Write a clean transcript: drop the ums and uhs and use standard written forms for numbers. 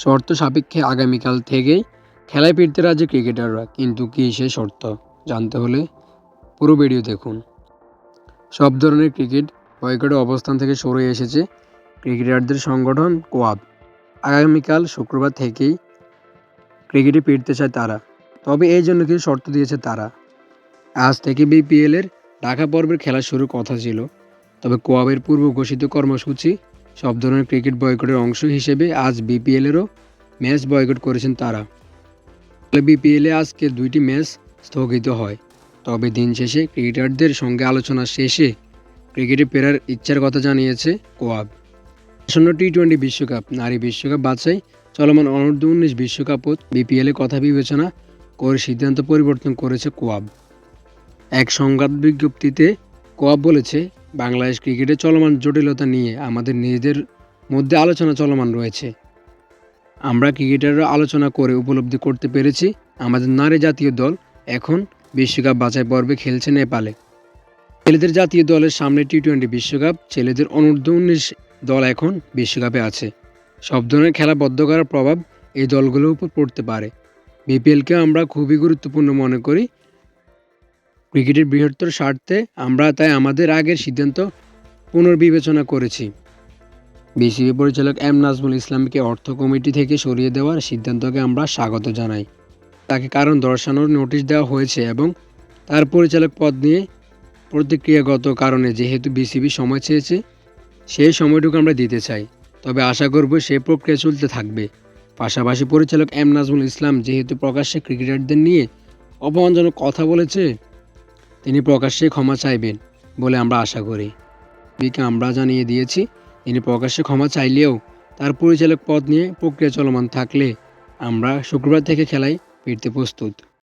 শর্ত সাপেক্ষে আগামীকাল থেকেই খেলায় ফিরতে রাজি ক্রিকেটাররা, কিন্তু কী সেই শর্ত জানতে হলে পুরো ভিডিও দেখুন। সব ধরনের ক্রিকেট বয়কটের অবস্থান থেকে সরে এসেছে ক্রিকেটারদের সংগঠন কোয়াব। আগামীকাল শুক্রবার থেকেই ক্রিকেটে ফিরতে চায় তারা, তবে এই জন্য কিছু শর্ত দিয়েছে তারা। আজ থেকে বিপিএলের ঢাকা পর্বের খেলা শুরুর কথা ছিল, তবে কোয়াবের পূর্ব ঘোষিত কর্মসূচি সব ধরনের ক্রিকেট বয়কটের অংশ হিসেবে আজ বিপিএলেরও ম্যাচ বয়কট করেছেন তারা। বিপিএলে আজকে 2টি ম্যাচ স্থগিত হয়, তবে দিন শেষে ক্রিকেটারদের সঙ্গে আলোচনা শেষে ক্রিকেটে ফেরার ইচ্ছার কথা জানিয়েছে কোয়াব। আসন্ন টি-20 বিশ্বকাপ, নারী বিশ্বকাপ বাছাই, চলমান অনূর্ধ্ব-19 বিশ্বকাপও বিপিএলে কথা বিবেচনা করে সিদ্ধান্ত পরিবর্তন করেছে কোয়াব। এক সংবাদ বিজ্ঞপ্তিতে কোয়াব বলেছে, বাংলাদেশ ক্রিকেটে চলমান জটিলতা নিয়ে আমাদের নিজেদের মধ্যে আলোচনা চলমান রয়েছে। আমরা ক্রিকেটাররা আলোচনা করে উপলব্ধি করতে পেরেছি আমাদের নারী জাতীয় দল এখন বিশ্বকাপ বাছাই পর্বে খেলছে নেপালে। ছেলেদের জাতীয় দলের সামনে টি-20 বিশ্বকাপ, ছেলেদের অনূর্ধ্ব-19 দল এখন বিশ্বকাপে আছে। সব ধরনের খেলা বন্ধ করার প্রভাব এই দলগুলোর উপর পড়তে পারে। বিপিএলকে আমরা খুবই গুরুত্বপূর্ণ মনে করি। ক্রিকেটের বৃহত্তর স্বার্থে আমরা তাই আমাদের আগের সিদ্ধান্ত পুনর্বিবেচনা করেছি। বিসিবি পরিচালক এম নাজমুল ইসলামকে অর্থ কমিটি থেকে সরিয়ে দেওয়ার সিদ্ধান্তকে আমরা স্বাগত জানাই। তাকে কারণ দর্শানোর নোটিশ দেওয়া হয়েছে এবং তার পরিচালক পদ নিয়ে প্রতিক্রিয়াগত কারণে যেহেতু বিসিবি সময় চেয়েছে, সেই সময়টুকু আমরা দিতে চাই। তবে আশা করব সেই প্রক্রিয়া চলতে থাকবে। পাশাপাশি পরিচালক এম নাজমুল ইসলাম যেহেতু প্রকাশ্যে ক্রিকেটারদের নিয়ে অপমানজনক কথা বলেছে, তিনি প্রকাশ্যে ক্ষমা চাইবেন বলে আমরা আশা করি। বিকে আমরা জানিয়ে দিয়েছি, তিনি প্রকাশ্যে ক্ষমা চাইলেও তার পরিচালক পদ নিয়ে প্রক্রিয়া চলমান থাকলে আমরা শুক্রবার থেকে খেলায় ফিরতে প্রস্তুত।